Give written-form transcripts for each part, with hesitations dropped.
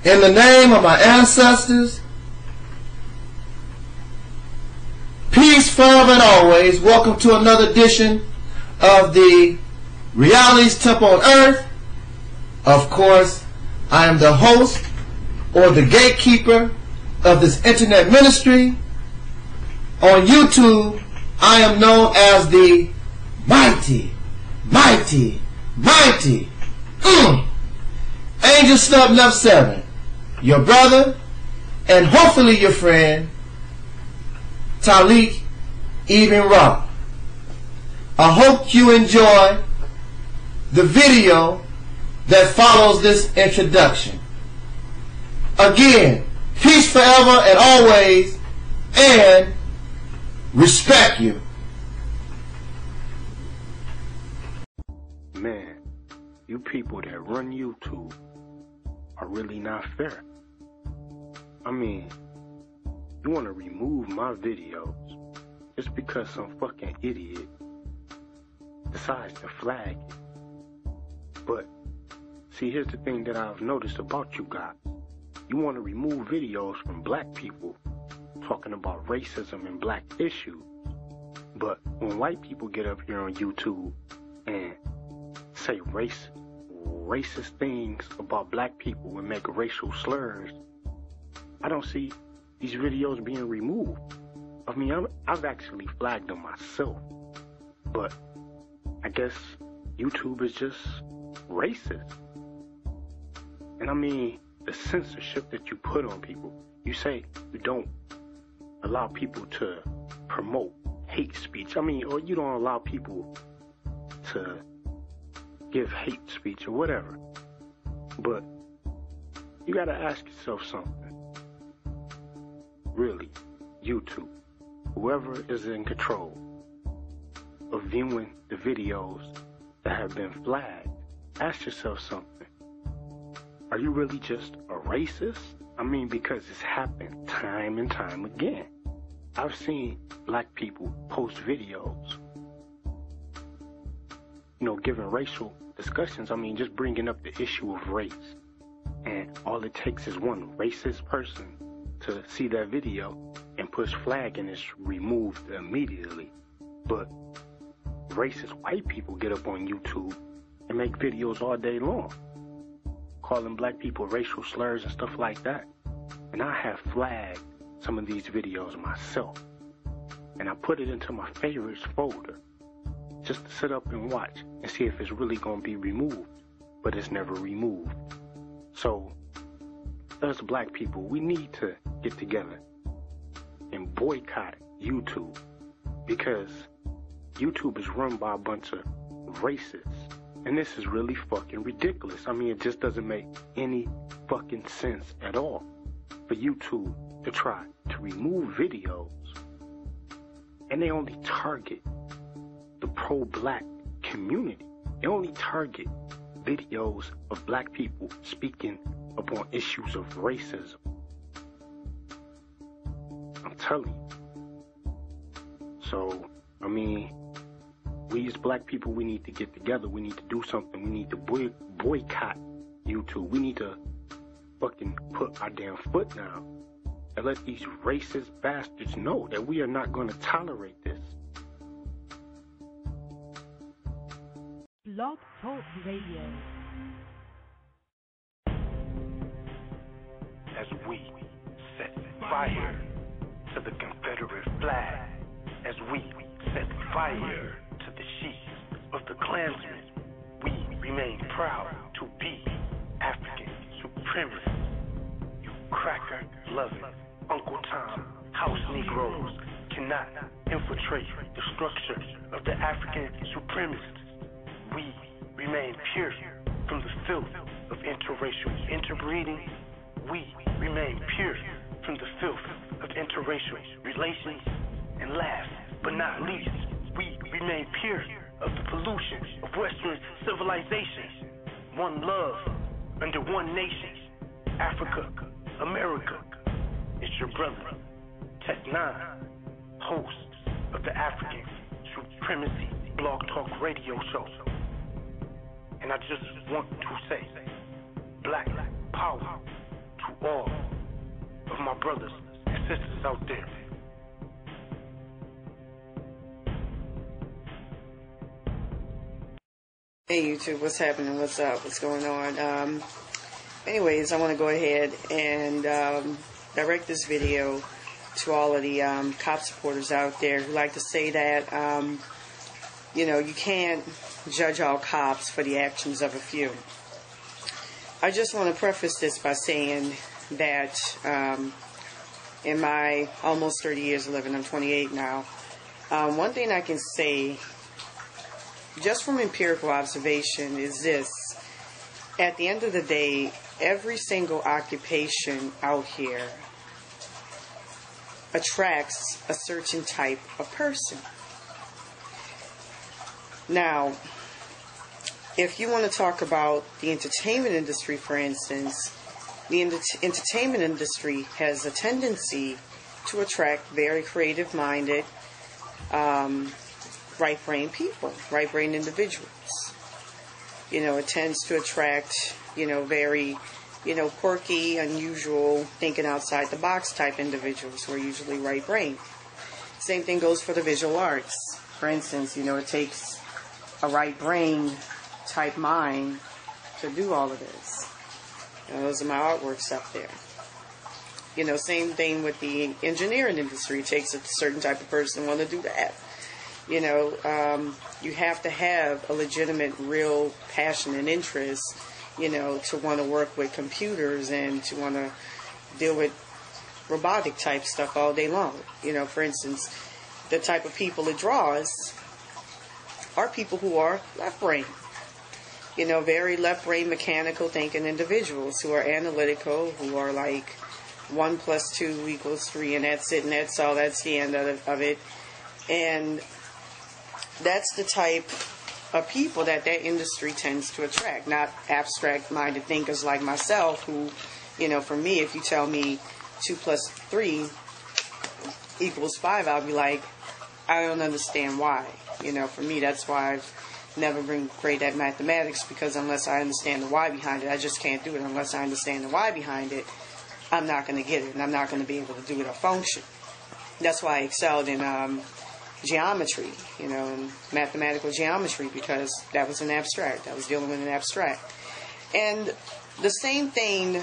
In the name of my ancestors, peace forever and always. Welcome to another edition of the Reality's Temple on Earth. Of course, I am the host or the gatekeeper of this internet ministry. On YouTube, I am known as the mighty AngelsnupnupSEVEN, your brother and hopefully your friend, Taalik, Ibn'rad. I hope you enjoy the video that follows this introduction. Again, peace forever and always, and respect you. Man, you people that run YouTube are really not fair. I mean, you want to remove my videos just because some fucking idiot decides to flag it. But, see, here's the thing that I've noticed about you guys. You want to remove videos from black people talking about racism and black issues. But when white people get up here on YouTube and say racist things about black people and make racial slurs, I don't see these videos being removed. I mean, I've actually flagged them myself. But I guess YouTube is just racist. And I mean, the censorship that you put on people, you say you don't allow people to promote hate speech. I mean, or you don't allow people to give hate speech or whatever. But you gotta ask yourself something. Really, YouTube, whoever is in control of viewing the videos that have been flagged, ask yourself something. Are you really just a racist? I mean, because it's happened time and time again. I've seen black people post videos, giving racial discussions. I mean, just bringing up the issue of race. And all it takes is one racist person to see that video and push flag, and it's removed immediately. But racist white people get up on YouTube and make videos all day long, calling black people racial slurs and stuff like that. And I have flagged some of these videos myself, and I put it into my favorites folder just to sit up and watch and see if it's really going to be removed. But it's never removed. So us black people, we need to get together and boycott YouTube, because YouTube is run by a bunch of racists, and this is really fucking ridiculous. I mean, it just doesn't make any fucking sense at all for YouTube to try to remove videos, and they only target the pro-black community. They only target videos of black people speaking upon issues of racism. I'm telling you. So, I mean, we as black people, we need to get together. We need to do something. We need to boycott YouTube. We need to fucking put our damn foot down and let these racist bastards know that we are not going to tolerate this. BlogTalk Radio. As we set fire to the Confederate flag, as we set fire to the sheets of the Klansmen, we remain proud to be African supremacists. You cracker-loving Uncle Tom house Negroes cannot infiltrate the structure of the African supremacists. We remain pure from the filth of interracial interbreeding. We remain pure from the filth of interracial relations. And last but not least, we remain pure of the pollution of Western civilization. One love under one nation. Africa, America. It's your brother, Tech 9, host of the African Supremacy Blog Talk Radio Show. And I just want to say, Black Power all of my brothers and sisters out there. Hey YouTube, what's happening? What's up? What's going on? Anyways, I want to go ahead and direct this video to all of the cop supporters out there who like to say that, you know, you can't judge all cops for the actions of a few. I just want to preface this by saying that in my almost 30 years of living, I'm 28 now, one thing I can say just from empirical observation is this: at the end of the day, every single occupation out here attracts a certain type of person. Now, if you want to talk about the entertainment industry, for instance, the entertainment industry has a tendency to attract very creative-minded, right-brain people, right-brain individuals. You know, it tends to attract, you know, very, you know, quirky, unusual, thinking outside the box type individuals who are usually right-brain. Same thing goes for the visual arts. For instance, you know, it takes a right-brain type mind to do all of this. You know, those are my artworks up there. You know, same thing with the engineering industry. It takes a certain type of person to want to do that. You know, you have to have a legitimate, real passion and interest, you know, to want to work with computers and to want to deal with robotic type stuff all day long. You know, for instance, the type of people it draws are people who are left brain. You know, very left brain, mechanical thinking individuals who are analytical, who are like 1 + 2 = 3, and that's it, and that's all, that's the end of it. And that's the type of people that industry tends to attract, not abstract-minded thinkers like myself who, you know, for me, if you tell me 2 + 3 = 5, I'll be like, I don't understand why. You know, for me, that's why I've never been great at mathematics, because unless I understand the why behind it, I just can't do it. Unless I understand the why behind it, I'm not going to get it, and I'm not going to be able to do it or function. That's why I excelled in geometry, you know, and mathematical geometry, because that was an abstract. I was dealing with an abstract. And the same thing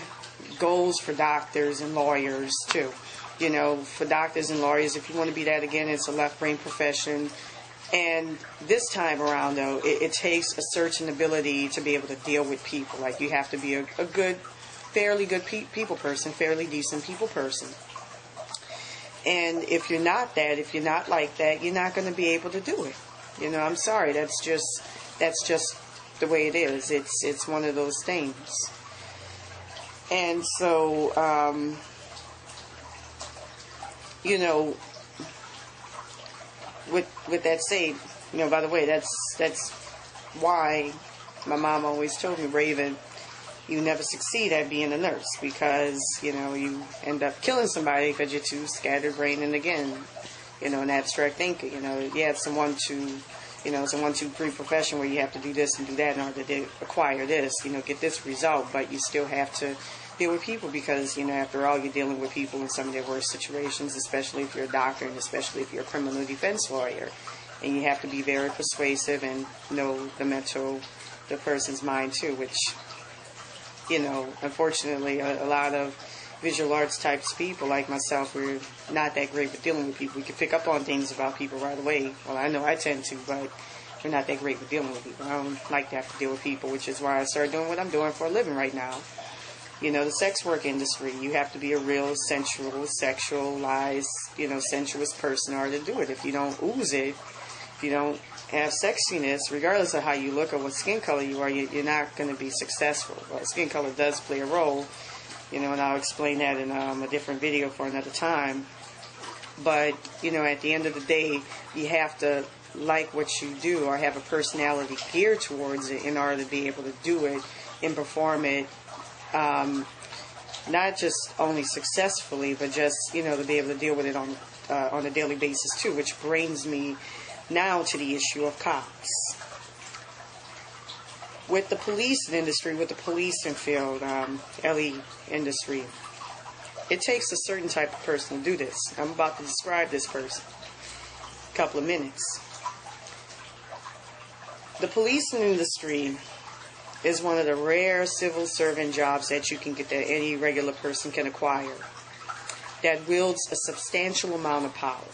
goes for doctors and lawyers too. You know, for doctors and lawyers, if you want to be that again, it's a left brain profession. And this time around, though, it takes a certain ability to be able to deal with people. Like, you have to be a good, fairly good people person, fairly decent people person. And if you're not that, if you're not like that, you're not going to be able to do it. You know, I'm sorry. That's just the way it is. It's one of those things. And so, you know, with that said, you know, by the way, that's why my mom always told me, Raven, you never succeed at being a nurse, because, you know, you end up killing somebody because you're too scatterbrained and, again, you know, an abstract thinker. You know, you have some 1, 2, you know, it's a 1, 2, 3 profession where you have to do this and do that in order to acquire this, you know, get this result, but you still have to deal with people, because, you know, after all, you're dealing with people in some of their worst situations, especially if you're a doctor and especially if you're a criminal defense lawyer. And you have to be very persuasive and know the person's mind too, which, you know, unfortunately, a lot of visual arts types people like myself, we're not that great with dealing with people. We can pick up on things about people right away. Well, I know I tend to, but we're not that great with dealing with people. I don't like to have to deal with people, which is why I started doing what I'm doing for a living right now. You know, the sex work industry, you have to be a real sensual, sexualized, you know, sensuous person in order to do it. If you don't ooze it, if you don't have sexiness, regardless of how you look or what skin color you are, you're not going to be successful. Well, skin color does play a role, you know, and I'll explain that in a different video for another time. But, you know, at the end of the day, you have to like what you do or have a personality geared towards it in order to be able to do it and perform it, not just only successfully, but just, you know, to be able to deal with it on a daily basis too, which brings me now to the issue of cops. With the police industry, with the policing field, LE industry, It takes a certain type of person to do this. I'm about to describe this person. A couple of minutes. The policing industry is one of the rare civil servant jobs that you can get, that any regular person can acquire, that wields a substantial amount of power,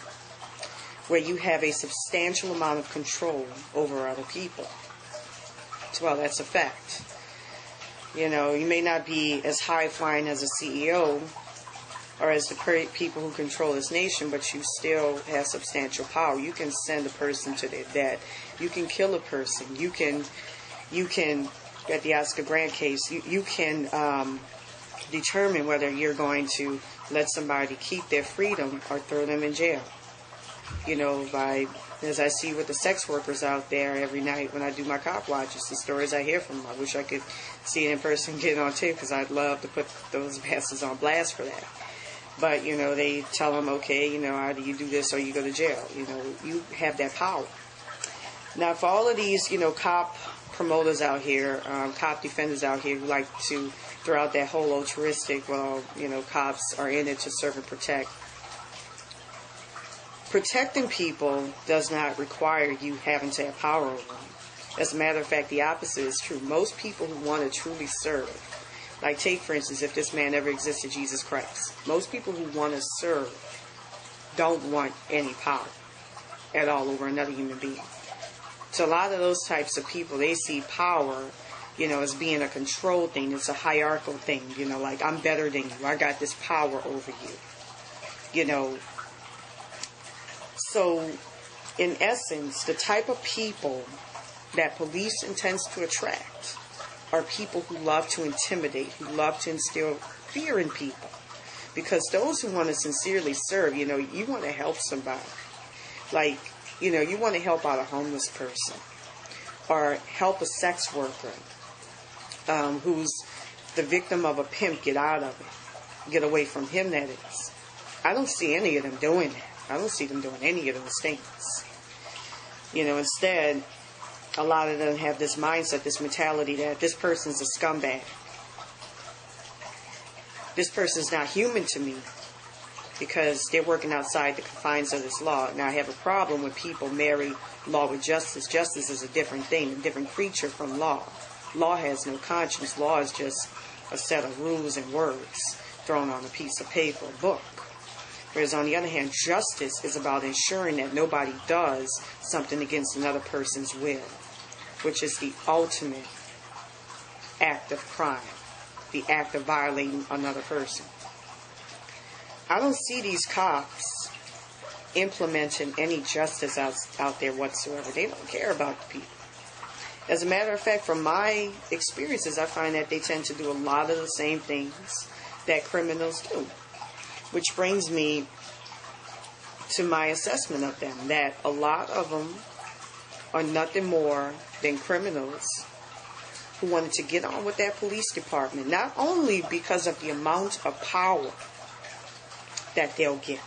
where you have a substantial amount of control over other people. Well, that's a fact. You know, you may not be as high-flying as a CEO or as the people who control this nation, but you still have substantial power. You can send a person to their death. You can kill a person. You can, at the Oscar Grant case, you can determine whether you're going to let somebody keep their freedom or throw them in jail. You know, as I see with the sex workers out there every night when I do my cop watches, the stories I hear from them. I wish I could see it in person, get it on tape, because I'd love to put those bastards on blast for that. But, you know, they tell them, okay, you know, either you do this or you go to jail. You know, you have that power. Now, for all of these, you know, cop promoters out here, cop defenders out here who like to throw out that whole altruistic, well, you know, cops are in it to serve and protect. Protecting people does not require you having to have power over them. As a matter of fact, the opposite is true. Most people who want to truly serve, like take, for instance, if this man ever existed, Jesus Christ. Most people who want to serve don't want any power at all over another human being. So a lot of those types of people, they see power, you know, as being a control thing. It's a hierarchical thing, you know, like I'm better than you. I got this power over you, you know. So, in essence, the type of people that police intends to attract are people who love to intimidate, who love to instill fear in people. Because those who want to sincerely serve, you know, you want to help somebody. Like, you know, you want to help out a homeless person or help a sex worker who's the victim of a pimp, get out of it, get away from him, that is. I don't see any of them doing that. I don't see them doing any of those things. You know, instead, a lot of them have this mindset, this mentality that this person's a scumbag. This person's not human to me because they're working outside the confines of this law. Now, I have a problem when people marry law with justice. Justice is a different thing, a different creature from law. Law has no conscience. Law is just a set of rules and words thrown on a piece of paper, a book. Whereas on the other hand, justice is about ensuring that nobody does something against another person's will, which is the ultimate act of crime, the act of violating another person. I don't see these cops implementing any justice out there whatsoever. They don't care about the people. As a matter of fact, from my experiences, I find that they tend to do a lot of the same things that criminals do. Which brings me to my assessment of them, that a lot of them are nothing more than criminals who wanted to get on with that police department, not only because of the amount of power that they'll get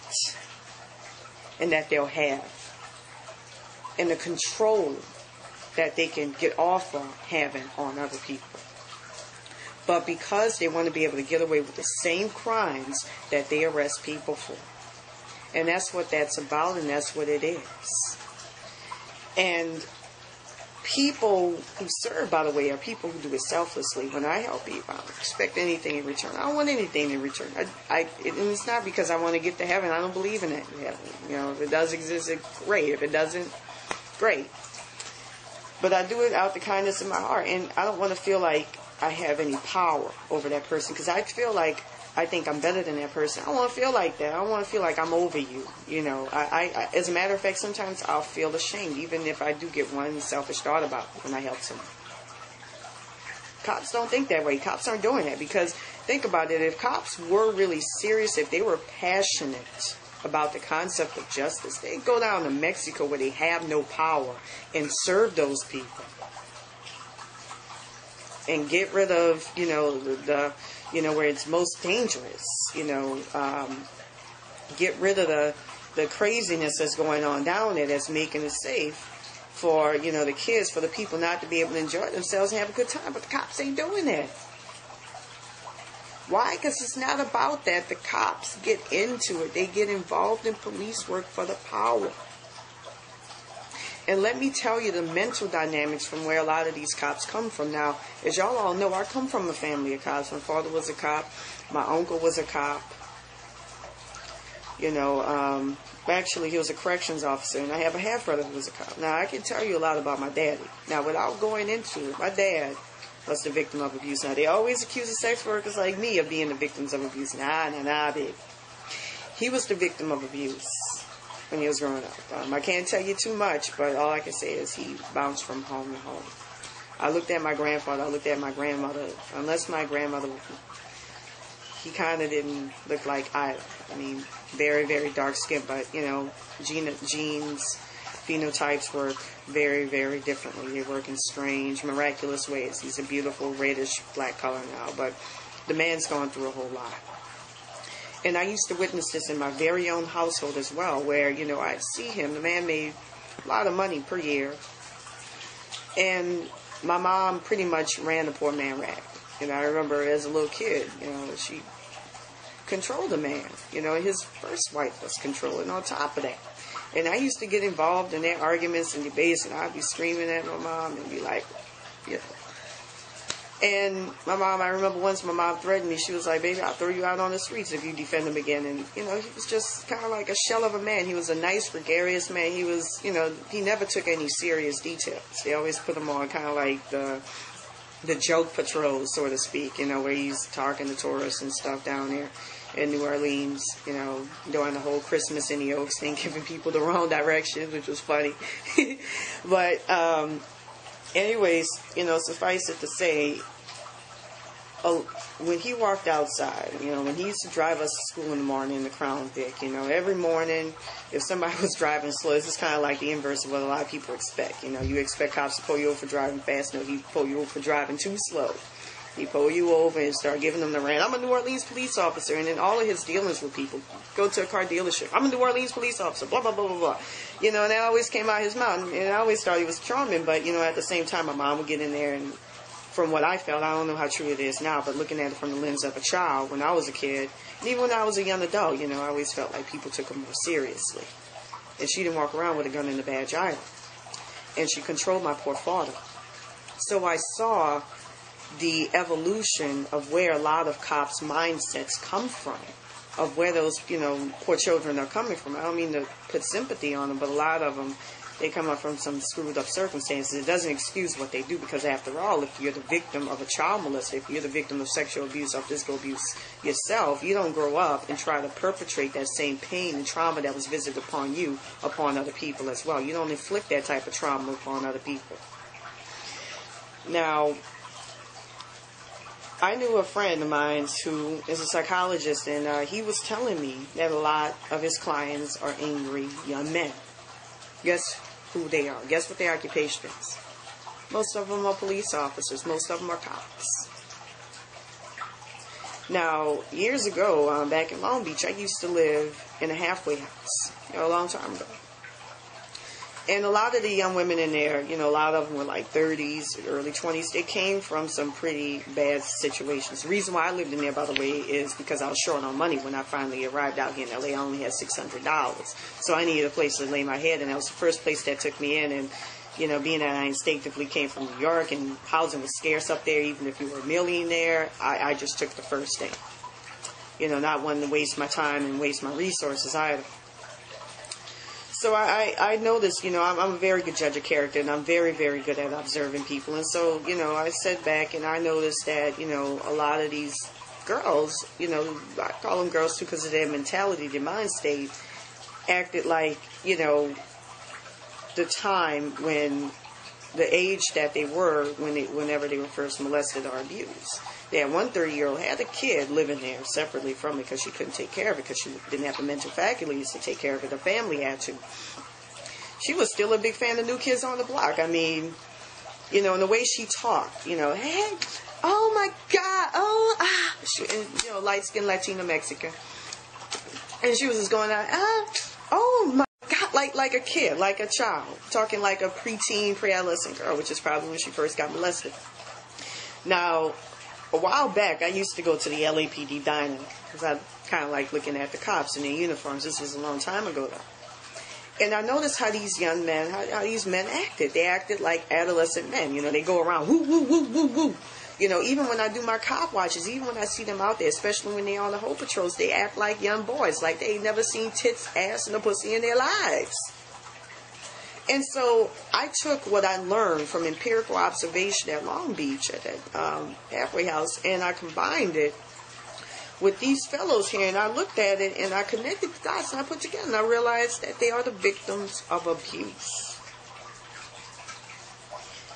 and that they'll have, and the control that they can get off of having on other people, but because they want to be able to get away with the same crimes that they arrest people for. And that's what that's about, and that's what it is. And people who serve, by the way, are people who do it selflessly. When I help people, I don't expect anything in return. I don't want anything in return. And it's not because I want to get to heaven. I don't believe in it. You know, if it does exist, it's great. If it doesn't, great. But I do it out the kindness of my heart, and I don't want to feel like I have any power over that person, because I feel like I think I'm better than that person. I don't want to feel like that. I don't want to feel like I'm over you. You know, I as a matter of fact, sometimes I'll feel ashamed, even if I do get one selfish thought about it when I help someone. Cops don't think that way. Cops aren't doing that, because think about it. If cops were really serious, if they were passionate about the concept of justice, they'd go down to Mexico where they have no power and serve those people. And get rid of, you know, the where it's most dangerous, get rid of the craziness that's going on down there that's making it safe for, the kids, for the people not to be able to enjoy themselves and have a good time. But the cops ain't doing that. Why? Because it's not about that. The cops get into it. They get involved in police work for the power. And let me tell you the mental dynamics from where a lot of these cops come from. Now, as y'all all know, I come from a family of cops. My father was a cop. My uncle was a cop. You know, actually, he was a corrections officer, and I have a half-brother who was a cop. Now, I can tell you a lot about my daddy. Now, without going into it, my dad was the victim of abuse. Now, they always accuse the sex workers like me of being the victims of abuse. Nah, baby. He was the victim of abuse when he was growing up. I can't tell you too much, but all I can say is he bounced from home to home. I looked at my grandfather, I looked at my grandmother. Unless my grandmother, he kind of didn't look like either. I mean, very, very dark skin, but, you know, genes, phenotypes work very, very differently. They work in strange, miraculous ways. He's a beautiful, reddish, black color now, but the man's gone through a whole lot. And I used to witness this in my very own household as well, where, you know, I'd see him. The man made a lot of money per year. And my mom pretty much ran the poor man ragged. And I remember as a little kid, you know, she controlled the man. You know, his first wife was controlling on top of that. And I used to get involved in their arguments and debates, and I'd be screaming at my mom and be like, you know. And my mom, I remember once my mom threatened me. She was like, baby, I'll throw you out on the streets if you defend him again. And, you know, he was just kind of like a shell of a man. He was a nice, gregarious man. He was, you know, he never took any serious details. They always put him on kind of like the joke patrol, so to speak, you know, where he's talking to tourists and stuff down there in New Orleans, you know, doing the whole Christmas in the Oaks thing, giving people the wrong direction, which was funny. But, anyways, you know, suffice it to say, when he walked outside, you know, when he used to drive us to school in the morning in the Crown Vic, you know, every morning, if somebody was driving slow, this is kind of like the inverse of what a lot of people expect. You know, you expect cops to pull you over for driving fast. No, he'd pull you over for driving too slow. He'd pull you over and start giving them the rant. I'm a New Orleans police officer, and then all of his dealings with people, go to a car dealership. I'm a New Orleans police officer, blah, blah, blah, blah, blah. You know, and that always came out of his mouth, and I always thought he was charming, but, you know, at the same time, my mom would get in there, and from what I felt, I don't know how true it is now, but looking at it from the lens of a child, when I was a kid, and even when I was a young adult, you know, I always felt like people took him more seriously. And she didn't walk around with a gun in the badge either. And she controlled my poor father. So I saw the evolution of where a lot of cops' mindsets come from, of where those, you know, poor children are coming from. I don't mean to put sympathy on them, but a lot of them, they come up from some screwed up circumstances. It doesn't excuse what they do, because after all, if you're the victim of a child molester, if you're the victim of sexual abuse or physical abuse yourself, you don't grow up and try to perpetrate that same pain and trauma that was visited upon you upon other people as well. You don't inflict that type of trauma upon other people. Now, I knew a friend of mine who is a psychologist, and he was telling me that a lot of his clients are angry young men. Guess who they are? Guess what their occupation is? Most of them are police officers. Most of them are cops. Now, years ago, back in Long Beach, I used to live in a halfway house, you know, a long time ago. And a lot of the young women in there, you know, a lot of them were like 30s, early 20s. They came from some pretty bad situations. The reason why I lived in there, by the way, is because I was short on money when I finally arrived out here in LA. I only had $600. So I needed a place to lay my head, and that was the first place that took me in. And, you know, being that I instinctively came from New York and housing was scarce up there, even if you were a millionaire, I just took the first thing. You know, not wanting to waste my time and waste my resources either. So I noticed, you know, I'm a very good judge of character, and I'm very, very good at observing people. And so, you know, I sat back and I noticed that, you know, a lot of these girls, you know, I call them girls too because of their mentality, their mind state, acted like, you know, the time when the age that they were whenever they were first molested or abused. They had one 30-year-old had a kid living there separately from me because she couldn't take care of it because she didn't have the mental faculties to take care of it. Her family had to. She was still a big fan of New Kids on the Block. I mean, you know, and the way she talked, you know, hey, oh my God, you know, light-skinned Latina Mexican. And she was just going out, oh my God, like a kid, like a child, talking like a preteen, pre-adolescent girl, which is probably when she first got molested. Now, a while back, I used to go to the LAPD diner because I kind of like looking at the cops in their uniforms. This was a long time ago, though. And I noticed how these young men, how these men acted. They acted like adolescent men. You know, they go around, woo, woo, woo, woo, woo. You know, even when I do my cop watches, even when I see them out there, especially when they're on the whole patrols, they act like young boys, like they ain't never seen tits, ass, and a pussy in their lives. And so I took what I learned from empirical observation at Long Beach at that halfway house, and I combined it with these fellows here, and I looked at it, and I connected the dots, and I put together, and I realized that they are the victims of abuse.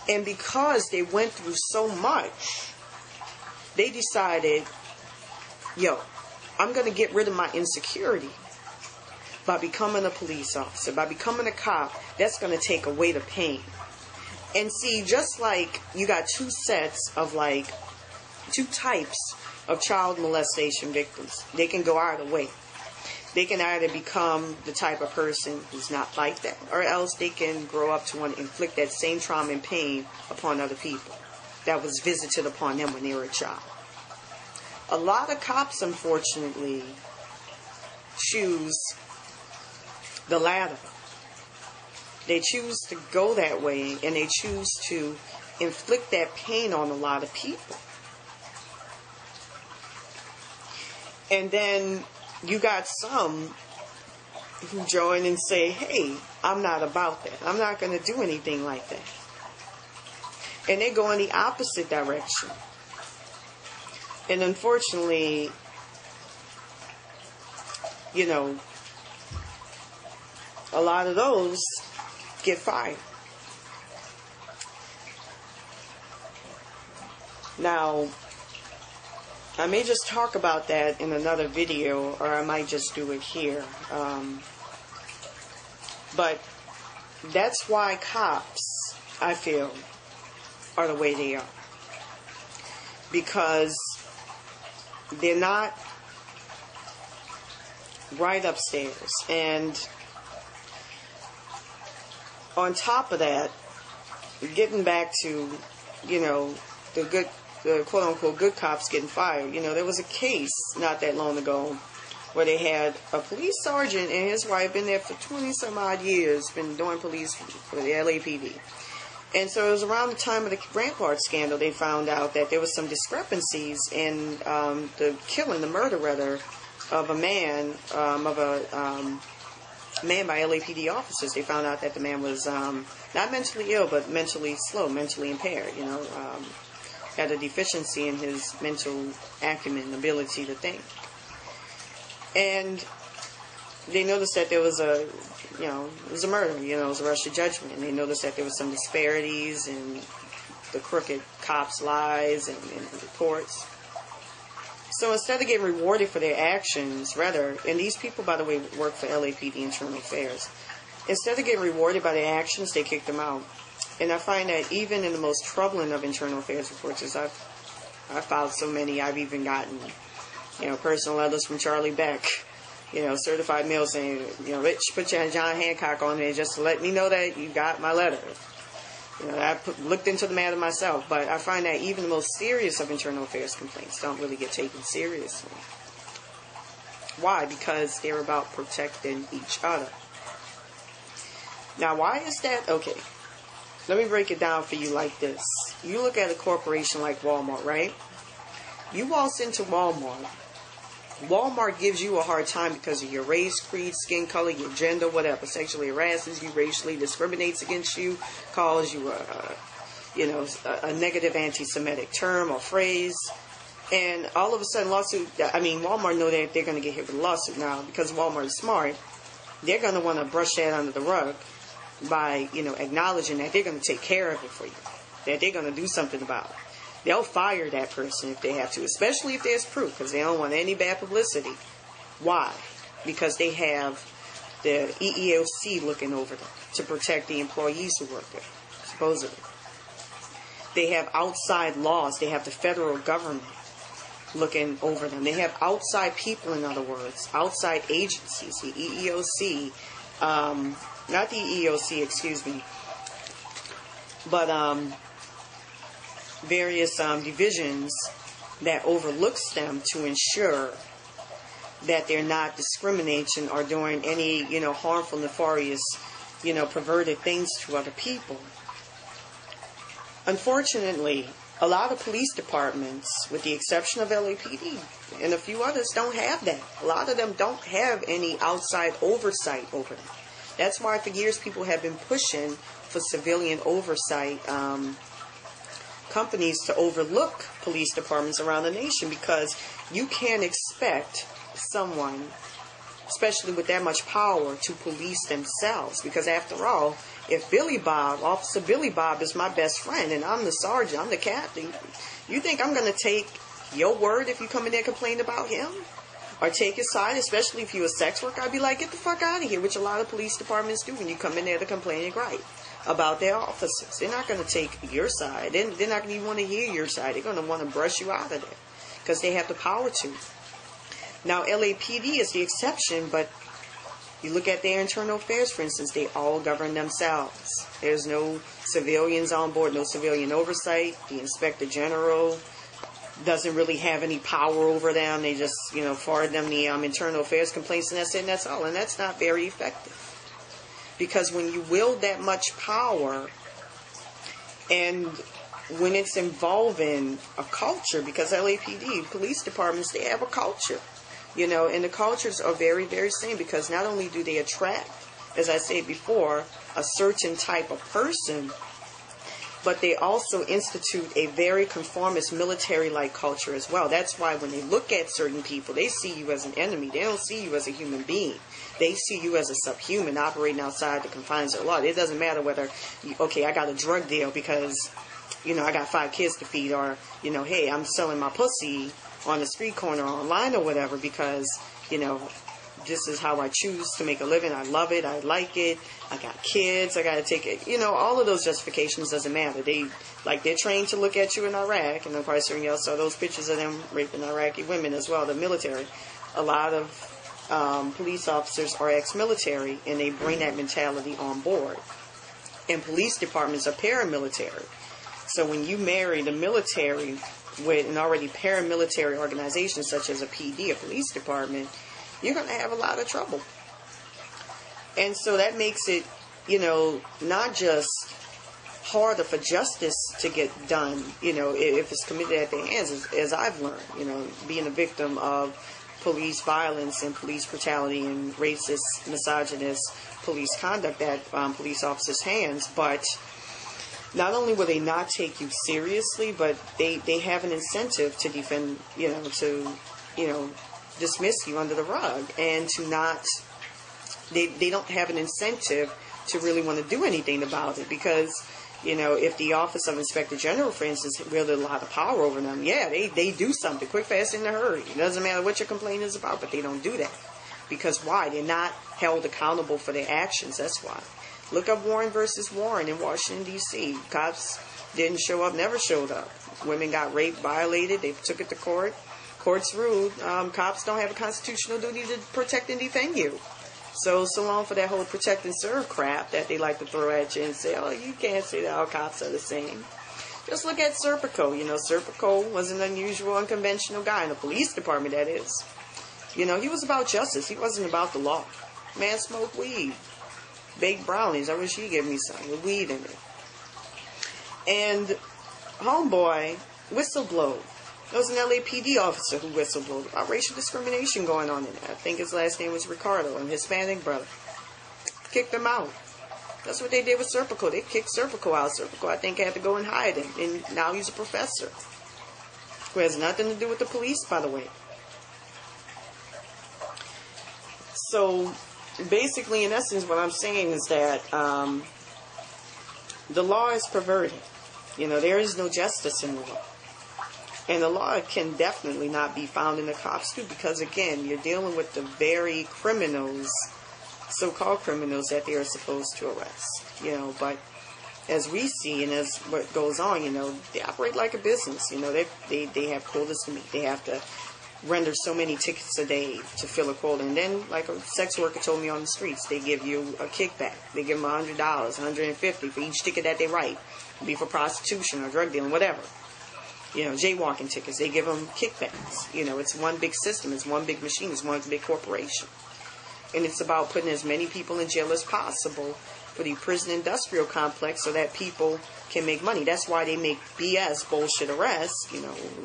And because they went through so much, they decided, yo, I'm going to get rid of my insecurity by becoming a police officer, by becoming a cop. That's going to take away the pain. And see, just like you got two sets of like, two types of child molestation victims, they can go either way. They can either become the type of person who's not like that, or else they can grow up to want to inflict that same trauma and pain upon other people that was visited upon them when they were a child. A lot of cops, unfortunately, choose the latter. They choose to go that way, and they choose to inflict that pain on a lot of people. And then you got some who join and say, hey, I'm not about that. I'm not going to do anything like that. And they go in the opposite direction. And unfortunately, you know, a lot of those get fired. Now, I may just talk about that in another video, or I might just do it here. But that's why cops, I feel, are the way they are. Because they're not right upstairs. And on top of that, getting back to, you know, the quote-unquote good cops getting fired. You know, there was a case not that long ago where they had a police sergeant and his wife been there for 20-some-odd years, been doing police for the LAPD. And so it was around the time of the Rampart scandal they found out that there was some discrepancies in the killing, the murder rather, of a man, man by LAPD officers. They found out that the man was not mentally ill, but mentally slow, mentally impaired, you know, had a deficiency in his mental acumen, ability to think. And they noticed that there was a, you know, it was a murder, you know, it was a rush of judgment. And they noticed that there was some disparities in the crooked cops' lies and reports. So instead of getting rewarded for their actions, rather, and these people, by the way, work for LAPD Internal Affairs, instead of getting rewarded by their actions, they kicked them out. And I find that even in the most troubling of internal affairs reports, as I've filed so many, I've even gotten, you know, personal letters from Charlie Beck, you know, certified mail saying, you know, Rich, put your John Hancock on there just to let me know that you got my letter. You know, I looked into the matter myself, but I find that even the most serious of internal affairs complaints don't really get taken seriously. Why? Because they're about protecting each other. Now, why is that? Okay. Let me break it down for you like this. You look at a corporation like Walmart, right? You waltz into Walmart. Walmart gives you a hard time because of your race, creed, skin color, your gender, whatever. Sexually harasses you, racially discriminates against you, calls you a negative anti-Semitic term or phrase. And all of a sudden, Walmart know that they're going to get hit with a lawsuit now because Walmart is smart. They're going to want to brush that under the rug by, you know, acknowledging that they're going to take care of it for you, that they're going to do something about it. They'll fire that person if they have to, especially if there's proof, because they don't want any bad publicity. Why? Because they have the EEOC looking over them to protect the employees who work there, supposedly. They have outside laws. They have the federal government looking over them. They have outside people, in other words, outside agencies, the EEOC, not the EEOC, excuse me, but various divisions that overlooks them to ensure that they're not discriminating or doing any, harmful, nefarious, perverted things to other people. Unfortunately, a lot of police departments, with the exception of LAPD and a few others, don't have that. A lot of them don't have any outside oversight over them. That's why for years people have been pushing for civilian oversight companies to overlook police departments around the nation, because you can't expect someone, especially with that much power, to police themselves. Because after all, if Officer Billy Bob is my best friend and I'm the sergeant, I'm the captain, you think I'm going to take your word if you come in there complaining about him? Or take his side, especially if you're a sex worker? I'd be like, get the fuck out of here, which a lot of police departments do when you come in there to complain and gripe about their officers. They're not going to take your side. They're not going to even want to hear your side. They're going to want to brush you out of there because they have the power to. Now, LAPD is the exception, but you look at their internal affairs, for instance, they all govern themselves. There's no civilians on board, no civilian oversight. The Inspector General doesn't really have any power over them. They just, forward them the internal affairs complaints, and that's it, and that's all. And that's not very effective. Because when you wield that much power, and when it's involving a culture, because LAPD, police departments, they have a culture. And the cultures are very, very same, because not only do they attract, as I said before, a certain type of person, but they also institute a very conformist military-like culture as well. That's why when they look at certain people, they see you as an enemy. They don't see you as a human being. They see you as a subhuman operating outside the confines of the law. It doesn't matter whether, I got a drug deal because, I got 5 kids to feed, or, hey, I'm selling my pussy on the street corner or online or whatever because, this is how I choose to make a living. I love it. I like it. I got kids. I got to take it. All of those justifications doesn't matter. They're trained to look at you in Iraq, and of course, y'all saw those pictures of them raping Iraqi women as well, the military. A lot of police officers are ex-military, and they bring that mentality on board. And police departments are paramilitary. So when you marry the military with an already paramilitary organization such as a PD, a police department, you're going to have a lot of trouble. And so that makes it, not just harder for justice to get done, if it's committed at their hands, as I've learned, being a victim of police violence and police brutality and racist, misogynist police conduct at police officers' hands. But not only will they not take you seriously, but they have an incentive to defend, dismiss you under the rug, and to not, they don't have an incentive to really want to do anything about it, because, if the Office of Inspector General, for instance, wielded a lot of power over them, they do something quick, fast, in a hurry. It doesn't matter what your complaint is about, but they don't do that. Because why? They're not held accountable for their actions, that's why. Look up Warren versus Warren in Washington, D.C. Cops didn't show up, never showed up. Women got raped, violated, they took it to court. Courts ruled cops don't have a constitutional duty to protect and defend you. So long for that whole protect and serve crap that they like to throw at you and say, oh, you can't say that all cops are the same. Just look at Serpico. Serpico was an unusual, unconventional guy in the police department, that is. He was about justice. He wasn't about the law. Man smoked weed. Baked brownies. I wish he'd give me some with weed in it. And homeboy whistleblowed. There was an LAPD officer who whistleblowed about racial discrimination going on in there. I think his last name was Ricardo, a Hispanic brother. Kicked him out. That's what they did with Serpico. They kicked Serpico out. Serpico, I think, had to go and hide him. And now he's a professor. Who has nothing to do with the police, by the way. So, basically, in essence, what I'm saying is that the law is perverted. There is no justice in the law. And the law can definitely not be found in the cops, too, because, again, you're dealing with the very criminals, so-called criminals, that they are supposed to arrest. But as we see and as what goes on, they operate like a business. They have quotas to meet. They have to render so many tickets a day to fill a quota. And then, like a sex worker told me on the streets, they give you a kickback. They give them $100, $150 for each ticket that they write. It be for prostitution or drug dealing, whatever. jaywalking tickets. They give them kickbacks. It's one big system. It's one big machine. It's one big corporation. And it's about putting as many people in jail as possible for the prison industrial complex so that people can make money. That's why they make BS, bullshit arrests.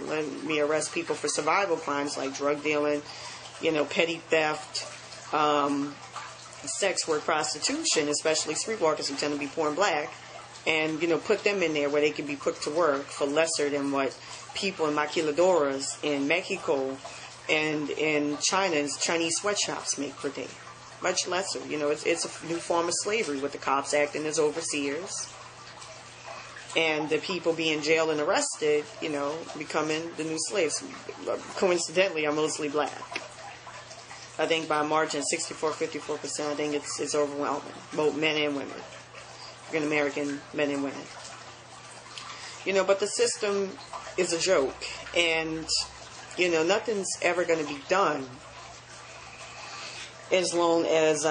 Let me arrest people for survival crimes like drug dealing, petty theft, sex work, prostitution, especially streetwalkers who tend to be poor and black, and, put them in there where they can be put to work for lesser than what people in maquiladoras in Mexico and in China's Chinese sweatshops make per day. Much lesser. It's a new form of slavery with the cops acting as overseers and the people being jailed and arrested, becoming the new slaves. Coincidentally, are mostly black. I think by a margin 54%, I think it's overwhelming, both men and women, African American men and women. But the system is a joke, and nothing's ever going to be done as long as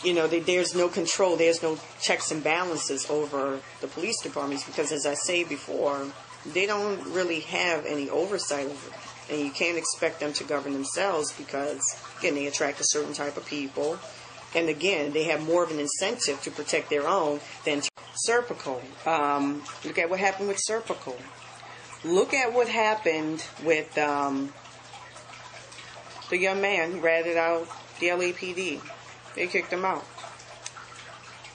there's no control, there's no checks and balances over the police departments, because as I say before, they don't really have any oversight over it. And you can't expect them to govern themselves because, again, they attract a certain type of people. And again, they have more of an incentive to protect their own than Serpico. Look at what happened with Serpico. Look at what happened with the young man who ratted out the LAPD. They kicked him out.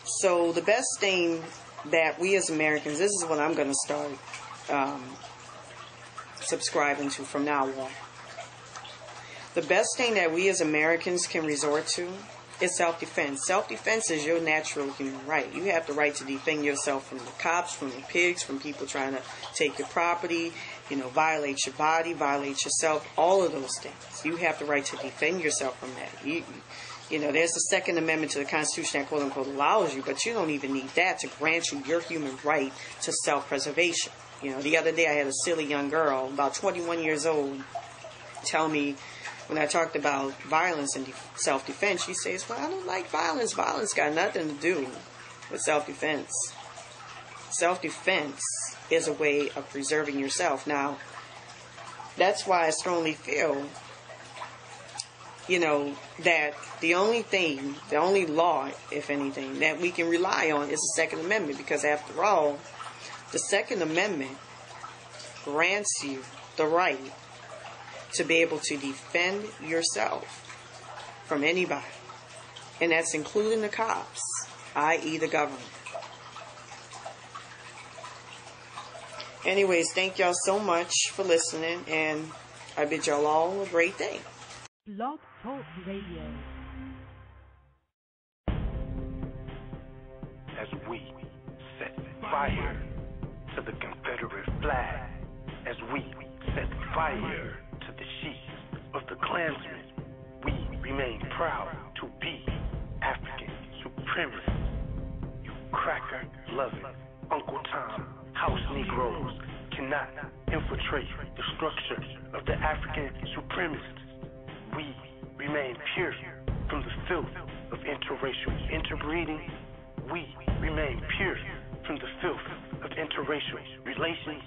So the best thing that we as Americans, this is what I'm going to start subscribing to from now on. The best thing that we as Americans can resort to is self-defense. Self-defense is your natural human right. You have the right to defend yourself from the cops, from the pigs, from people trying to take your property, violate your body, violate yourself, all of those things. You have the right to defend yourself from that. There's the Second Amendment to the Constitution that quote-unquote allows you, but you don't even need that to grant you your human right to self-preservation. The other day I had a silly young girl, about 21 years old, tell me, when I talked about violence and self-defense, she says, well, I don't like violence. Violence got nothing to do with self-defense. Self-defense is a way of preserving yourself. Now, that's why I strongly feel, that the only law, if anything, that we can rely on is the Second Amendment. Because after all, the Second Amendment grants you the right to be able to defend yourself from anybody. And that's including the cops, i.e. the government. Anyways, thank y'all so much for listening, and I bid y'all all a great day. BlogTalk Radio. As we set fire to the Confederate flag, as we set fire to the sheets of the Klansmen, we remain proud to be African supremacists. You cracker-loving Uncle Tom house Negroes cannot infiltrate the structure of the African supremacists. We remain pure from the filth of interracial interbreeding. We remain pure from the filth of interracial relations.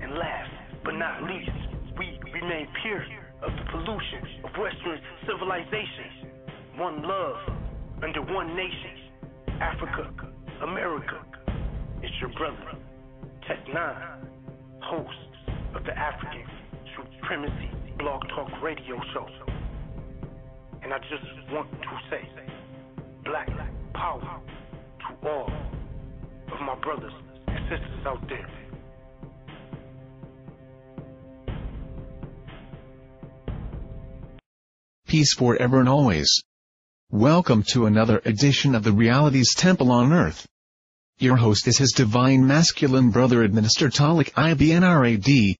And last but not least, we remain pure of the pollution of Western civilization. One love under one nation. Africa, America. It's your brother, Tech 9, host of the African Supremacy Blog Talk Radio Show. And I just want to say, black power to all of my brothers and sisters out there. Peace forever and always. Welcome to another edition of the Reality's Temple on Earth. Your host is His Divine Masculine Brother AdMinister Taalik Ibn'rad,